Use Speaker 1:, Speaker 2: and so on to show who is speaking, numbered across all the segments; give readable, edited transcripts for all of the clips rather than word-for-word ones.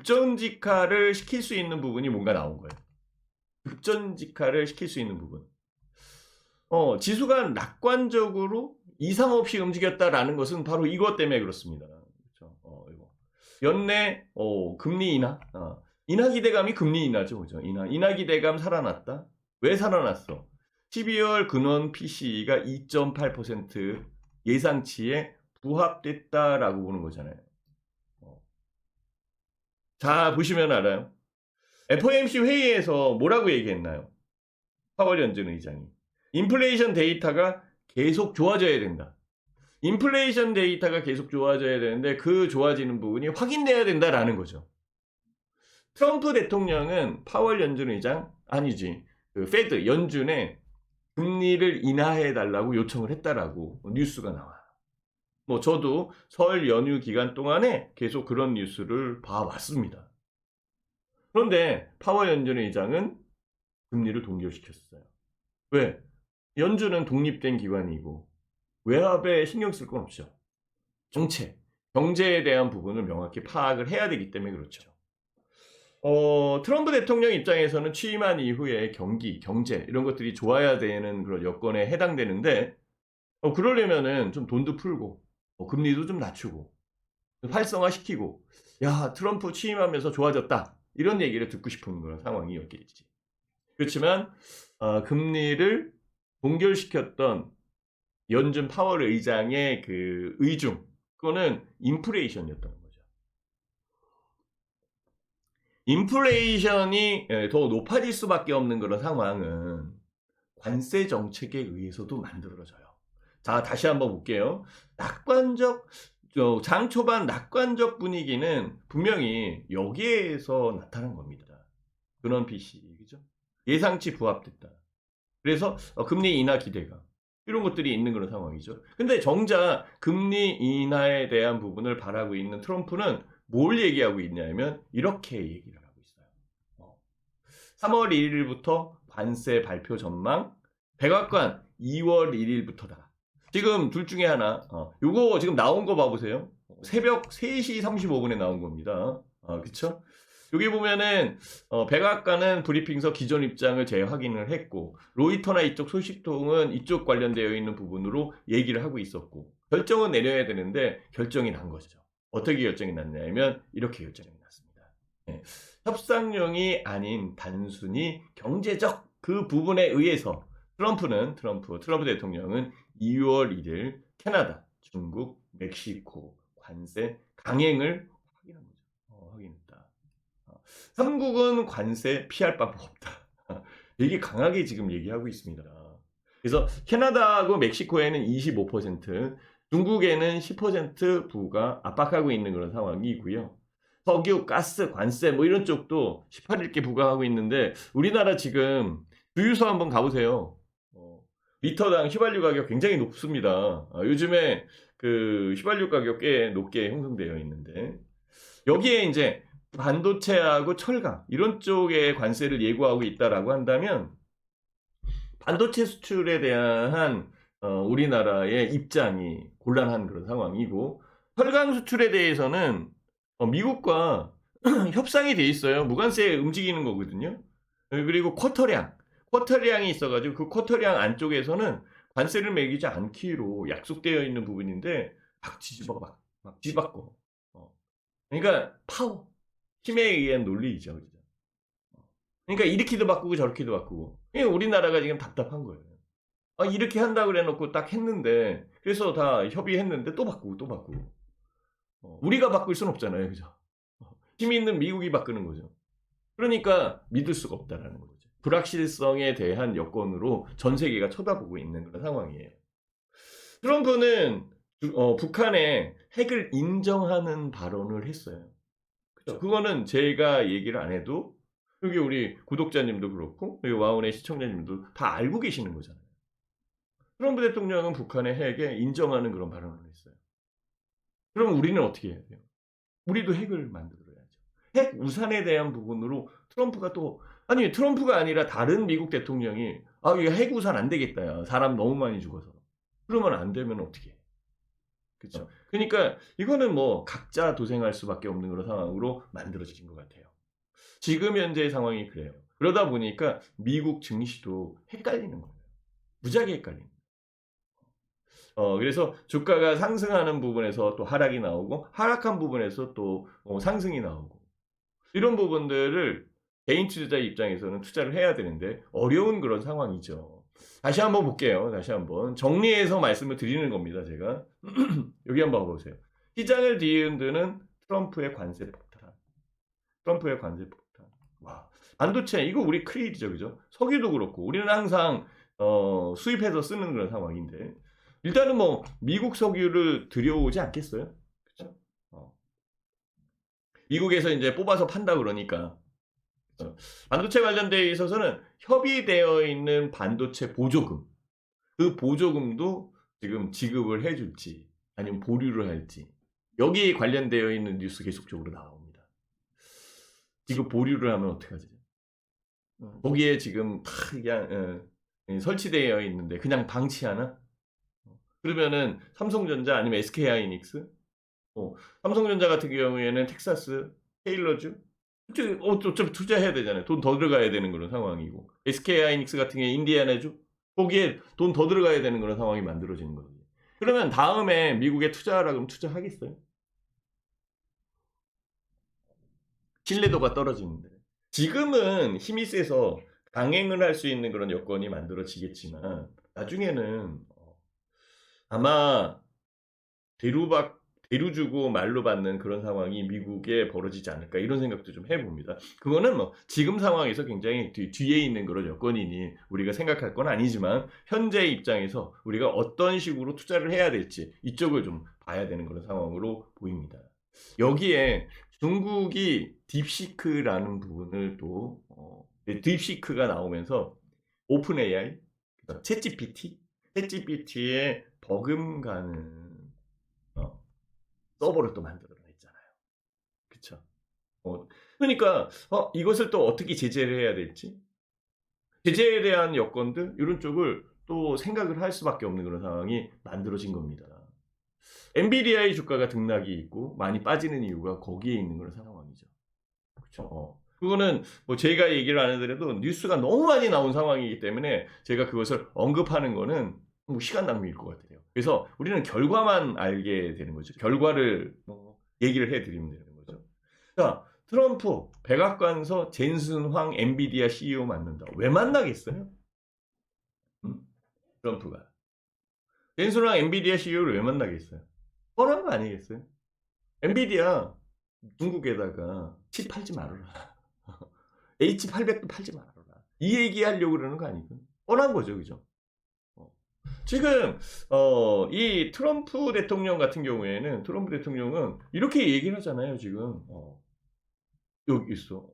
Speaker 1: 급전직하를 시킬 수 있는 부분이 뭔가 나온 거예요. 급전직하를 시킬 수 있는 부분. 지수가 낙관적으로 이상 없이 움직였다라는 것은 바로 이것 때문에 그렇습니다. 그렇죠? 이거. 연내 금리 인하. 인하 기대감이 금리 인하죠. 그죠? 인하 기대감 살아났다. 왜 살아났어? 12월 근원 PCE가 2.8% 예상치에 부합됐다라고 보는 거잖아요. 자, 보시면 알아요. FOMC 회의에서 뭐라고 얘기했나요? 파월 연준 의장이. 인플레이션 데이터가 계속 좋아져야 된다. 인플레이션 데이터가 계속 좋아져야 되는데 그 좋아지는 부분이 확인돼야 된다라는 거죠. 트럼프 대통령은 파월 연준 의장, 아니지, 그 페드 연준에 금리를 인하해달라고 요청을 했다라고 뉴스가 나와요. 저도 설 연휴 기간 동안에 계속 그런 뉴스를 봐왔습니다. 그런데 파월 연준 의장은 금리를 동결시켰어요. 왜? 연준은 독립된 기관이고 외압에 신경 쓸 건 없죠. 정책, 경제에 대한 부분을 명확히 파악을 해야 되기 때문에 그렇죠. 트럼프 대통령 입장에서는 취임한 이후에 경기, 경제 이런 것들이 좋아야 되는 그런 여건에 해당되는데 그러려면은 좀 돈도 풀고 금리도 좀 낮추고 활성화시키고 야 트럼프 취임하면서 좋아졌다 이런 얘기를 듣고 싶은 그런 상황이었겠지. 그렇지만 금리를 동결시켰던 연준 파월 의장의 그 의중 그거는 인플레이션이었던 거죠. 인플레이션이 더 높아질 수밖에 없는 그런 상황은 관세 정책에 의해서도 만들어져요. 자, 다시 한번 볼게요. 장 초반 낙관적 분위기는 분명히 여기에서 나타난 겁니다. 근원 PC, 그죠? 예상치 부합됐다. 그래서 금리 인하 기대감 이런 것들이 있는 그런 상황이죠. 근데 정작 금리 인하에 대한 부분을 바라고 있는 트럼프는 뭘 얘기하고 있냐면 이렇게 얘기를 하고 있어요. 3월 1일부터 관세 발표 전망, 백악관 2월 1일부터다. 지금 둘 중에 하나. 요거 지금 나온 거 봐보세요. 새벽 3시 35분에 나온 겁니다. 그쵸? 여기 보면은 백악관은 브리핑서 기존 입장을 재확인을 했고 로이터나 이쪽 소식통은 이쪽 관련되어 있는 부분으로 얘기를 하고 있었고 결정은 내려야 되는데 결정이 난 것이죠. 어떻게 결정이 났냐면 이렇게 결정이 났습니다. 네. 협상용이 아닌 단순히 경제적 그 부분에 의해서 트럼프 대통령은 2월 1일 캐나다, 중국, 멕시코 관세 강행을 확인한 거죠. 확인했다. 3국은 관세 피할 방법 없다. 되게 강하게 지금 얘기하고 있습니다. 그래서 캐나다하고 멕시코에는 25%, 중국에는 10% 부가 압박하고 있는 그런 상황이고요. 석유, 가스, 관세 뭐 이런 쪽도 18일께 부과하고 있는데 우리나라 지금 주유소 한번 가보세요. 리터당 휘발유 가격 굉장히 높습니다. 요즘에 그 휘발유 가격 꽤 높게 형성되어 있는데 여기에 이제 반도체하고 철강 이런 쪽에 관세를 예고하고 있다라고 한다면 반도체 수출에 대한 우리나라의 입장이 곤란한 그런 상황이고 철강 수출에 대해서는 미국과 협상이 돼 있어요. 무관세 움직이는 거거든요. 그리고 쿼터량이 있어가지고 그 쿼터량 안쪽에서는 관세를 매기지 않기로 약속되어 있는 부분인데 막 뒤집어. 그러니까 파워, 힘에 의한 논리이죠. 그죠? 그러니까 이렇게도 바꾸고 저렇게도 바꾸고. 우리나라가 지금 답답한 거예요. 이렇게 한다고 그래 놓고 딱 했는데 그래서 다 협의했는데 또 바꾸고. 우리가 바꿀 순 없잖아요. 그죠? 힘이 있는 미국이 바꾸는 거죠. 그러니까 믿을 수가 없다라는 거죠. 불확실성에 대한 여건으로 전 세계가 쳐다보고 있는 그런 상황이에요. 트럼프는 북한의 핵을 인정하는 발언을 했어요. 그렇죠? 그거는 제가 얘기를 안 해도 여기 우리 구독자님도 그렇고 여기 와운의 시청자님도 다 알고 계시는 거잖아요. 트럼프 대통령은 북한의 핵에 인정하는 그런 발언을 했어요. 그럼 우리는 어떻게 해야 돼요? 우리도 핵을 만들어야죠. 핵 우산에 대한 부분으로 트럼프가 아니라 다른 미국 대통령이 이거 핵 우산 안 되겠다. 야. 사람 너무 많이 죽어서. 그러면 안 되면 어떻게 해? 그렇죠. 그러니까 이거는 뭐 각자 도생할 수밖에 없는 그런 상황으로 만들어진 것 같아요. 지금 현재의 상황이 그래요. 그러다 보니까 미국 증시도 헷갈리는 거예요. 무지하게 헷갈리는 거예요. 그래서 주가가 상승하는 부분에서 또 하락이 나오고 하락한 부분에서 또 상승이 나오고 이런 부분들을 개인 투자자 입장에서는 투자를 해야 되는데 어려운 그런 상황이죠. 다시 한번 볼게요. 다시 한번 정리해서 말씀을 드리는 겁니다. 제가 여기 한번 보세요. 시장을 뒤흔드는 트럼프의 관세 폭탄. 트럼프의 관세 폭탄. 와, 반도체 이거 우리 크리이죠, 그죠? 석유도 그렇고 우리는 항상 수입해서 쓰는 그런 상황인데 일단은 뭐 미국 석유를 들여오지 않겠어요? 그렇죠? 미국에서 이제 뽑아서 판다 그러니까 반도체 관련돼 있어서는 협의되어 있는 반도체 보조금 그 보조금도 지금 지급을 해줄지 아니면 보류를 할지 여기 관련되어 있는 뉴스 계속적으로 나옵니다. 지금 보류를 하면 어떡하지? 거기에 지금 다 그냥 설치되어 있는데 그냥 방치하나? 그러면은 삼성전자 아니면 SK하이닉스 삼성전자 같은 경우에는 텍사스, 테일러주 어차피 투자해야 되잖아요. 돈 더 들어가야 되는 그런 상황이고 SK하이닉스 같은 경우에 인디애나주 거기에 돈 더 들어가야 되는 그런 상황이 만들어지는 거예요. 그러면 다음에 미국에 투자하라 그러면 투자하겠어요? 신뢰도가 떨어지는데 지금은 힘이 세서 강행을 할 수 있는 그런 여건이 만들어지겠지만 나중에는 아마 대루 주고 말로 받는 그런 상황이 미국에 벌어지지 않을까 이런 생각도 좀 해봅니다. 그거는 뭐 지금 상황에서 굉장히 뒤에 있는 그런 여건이니 우리가 생각할 건 아니지만 현재 입장에서 우리가 어떤 식으로 투자를 해야 될지 이쪽을 좀 봐야 되는 그런 상황으로 보입니다. 여기에 중국이 딥시크라는 부분을 또 딥시크가 나오면서 오픈 AI, 챗GPT에 버금가는 서버를 또 만들어냈잖아요. 그쵸? 그러니까 이것을 또 어떻게 제재를 해야 될지 제재에 대한 여건들 이런 쪽을 또 생각을 할 수밖에 없는 그런 상황이 만들어진 겁니다. 엔비디아의 주가가 등락이 있고 많이 빠지는 이유가 거기에 있는 그런 상황이죠. 그렇죠? 그거는 뭐 제가 얘기를 안 하더라도 뉴스가 너무 많이 나온 상황이기 때문에 제가 그것을 언급하는 거는 뭐 시간 낭비일 것 같아요. 그래서 우리는 결과만 알게 되는 거죠. 결과를 얘기를 해드리면 되는 거죠. 자, 트럼프 백악관서 젠슨 황 엔비디아 CEO 만난다. 왜 만나겠어요? 트럼프가 젠슨 황 엔비디아 CEO를 왜 만나겠어요? 뻔한 거 아니겠어요? 엔비디아 중국에다가 칩 팔지 말아라. H800도 팔지 말아라. 이 얘기 하려고 그러는 거 아니고 뻔한 거죠, 그죠? 지금 이 트럼프 대통령 같은 경우에는 트럼프 대통령은 이렇게 얘기를 하잖아요. 지금 여기 있어.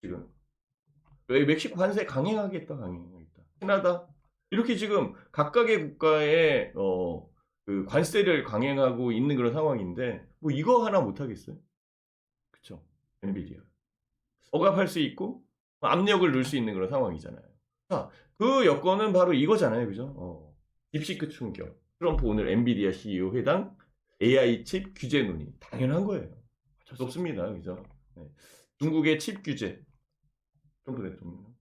Speaker 1: 지금 멕시코 관세 강행하겠다. 캐나다 이렇게 지금 각각의 국가에 그 관세를 강행하고 있는 그런 상황인데 뭐 이거 하나 못 하겠어요? 그렇죠? 엔비디아 억압할 수 있고 압력을 넣을 수 있는 그런 상황이잖아요. 자, 그 여건은 바로 이거잖아요, 그죠? 딥시크 충격. 트럼프 오늘 엔비디아 CEO 회당 AI 칩 규제 논의 당연한 거예요. 어쩔 수 없습니다, 그죠? 네. 중국의 칩 규제. 트럼프 대통령.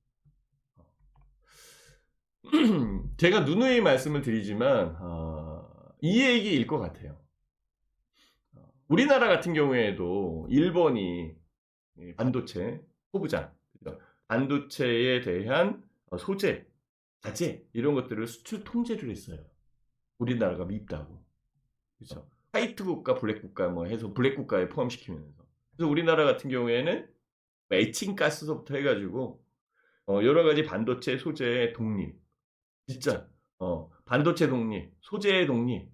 Speaker 1: 제가 누누이 말씀을 드리지만 이 얘기일 것 같아요. 우리나라 같은 경우에도 일본이 반도체 소부장, 반도체에 대한 소재, 자재 이런 것들을 수출 통제를 했어요. 우리나라가 밉다고. 그렇죠? 화이트 국가, 블랙 국가 뭐 해서 블랙 국가에 포함시키면서. 그래서 우리나라 같은 경우에는 에칭 가스서부터 해가지고 여러 가지 반도체 소재의 독립, 진짜 반도체 독립, 소재의 독립,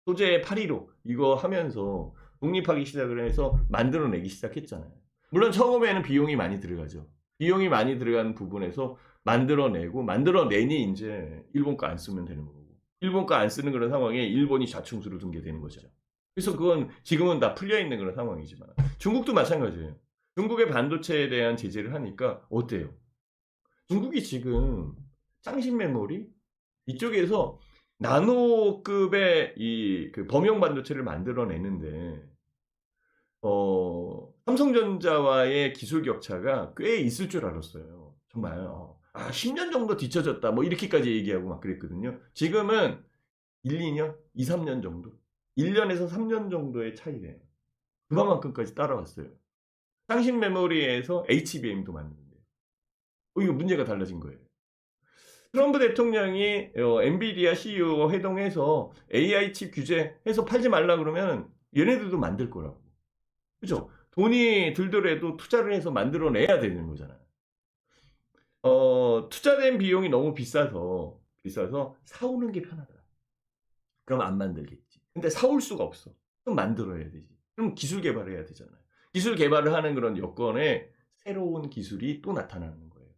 Speaker 1: 소재의 815 이거 하면서 독립하기 시작을 해서 만들어내기 시작했잖아요. 물론 처음에는 비용이 많이 들어가죠. 비용이 많이 들어가는 부분에서 만들어내니 이제 일본 거 안 쓰면 되는 거고. 일본 거 안 쓰는 그런 상황에 일본이 좌충수를 둔 게 되는 거죠. 그래서 그건 지금은 다 풀려 있는 그런 상황이지만 중국도 마찬가지예요. 중국의 반도체에 대한 제재를 하니까 어때요? 중국이 지금 짱신 메모리 이쪽에서 나노급의 그 범용 반도체를 만들어내는데 삼성전자와의 기술 격차가 꽤 있을 줄 알았어요. 정말 10년 정도 뒤처졌다 뭐 이렇게까지 얘기하고 막 그랬거든요. 지금은 1, 2년, 2, 3년 정도, 1년에서 3년 정도의 차이래요. 그만큼까지 따라왔어요. 상신 메모리에서 HBM도 만드는데요. 이거 문제가 달라진 거예요. 트럼프 대통령이 엔비디아 CEO 회동해서 AI 칩 규제해서 팔지 말라 그러면 얘네들도 만들 거라고. 그죠? 돈이 들더라도 투자를 해서 만들어내야 되는 거잖아요. 투자된 비용이 너무 비싸서 사오는 게 편하다. 그럼 안 만들겠지. 근데 사올 수가 없어. 그럼 만들어야 되지. 그럼 기술 개발해야 되잖아요. 기술 개발을 하는 그런 여건에 새로운 기술이 또 나타나는 거예요.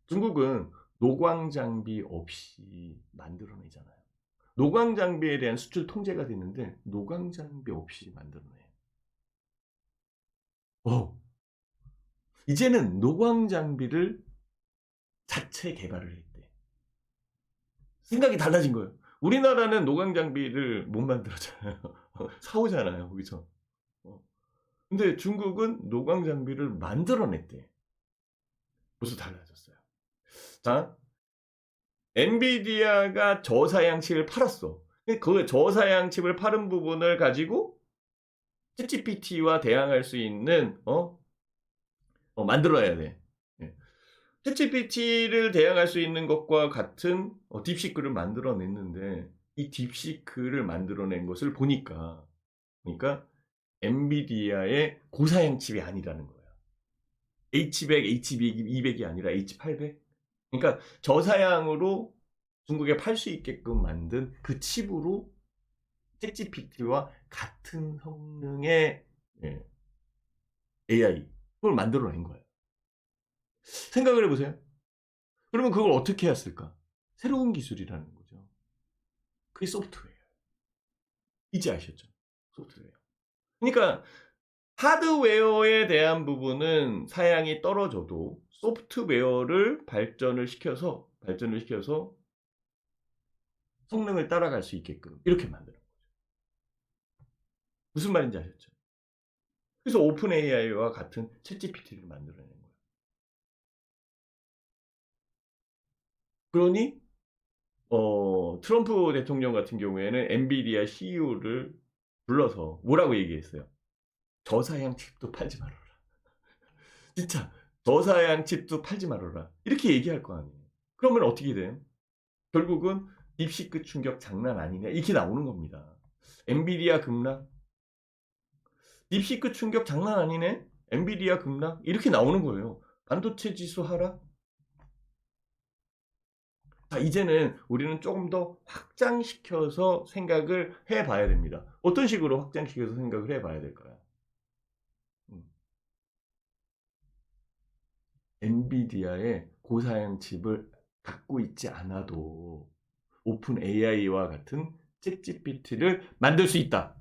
Speaker 1: 중국은 노광 장비 없이 만들어내잖아요. 노광 장비에 대한 수출 통제가 되는데 노광 장비 없이 만들어내요. 이제는 노광 장비를 자체 개발을 했대. 생각이 달라진 거예요. 우리나라는 노광 장비를 못 만들었잖아요. 사오잖아요, 거기서. 근데 중국은 노광 장비를 만들어냈대. 벌써 달라졌어요. 자, 엔비디아가 저사양 칩을 팔았어. 그 저사양 칩을 파는 부분을 가지고 챗GPT와 대항할 수 있는 만들어야 돼. 챗GPT를 대항할 수 있는 것과 같은 딥시크를 만들어냈는데 이 딥시크를 만들어낸 것을 보니까 엔비디아의 고사양 칩이 아니라는 거야. H100, H200이 아니라 H800. 그러니까 저사양으로 중국에 팔 수 있게끔 만든 그 칩으로 챗GPT와 같은 성능의 AI 그걸 만들어낸 거예요. 생각을 해보세요. 그러면 그걸 어떻게 했을까? 새로운 기술이라는 거죠. 그게 소프트웨어. 이제 아셨죠? 소프트웨어. 그러니까 하드웨어에 대한 부분은 사양이 떨어져도 소프트웨어를 발전을 시켜서 성능을 따라갈 수 있게끔 이렇게 만드는 거죠. 무슨 말인지 아셨죠? 그래서 오픈 AI와 같은 챗GPT를 만들어낸 거예요. 그러니 트럼프 대통령 같은 경우에는 엔비디아 CEO를 불러서 뭐라고 얘기했어요? 저사양 칩도 팔지 말아라. 진짜 저사양 칩도 팔지 말아라. 이렇게 얘기할 거 아니에요. 그러면 어떻게 돼요? 결국은 딥시크 충격 장난 아니네. 이렇게 나오는 겁니다. 엔비디아 급락. 딥시크 충격 장난 아니네. 엔비디아 급락. 이렇게 나오는 거예요. 반도체 지수 하락. 자, 이제는 우리는 조금 더 확장시켜서 생각을 해봐야 됩니다. 어떤 식으로 확장시켜서 생각을 해봐야 될까요? 엔비디아의 고사양 칩을 갖고 있지 않아도 오픈 AI와 같은 챗GPT를 만들 수 있다.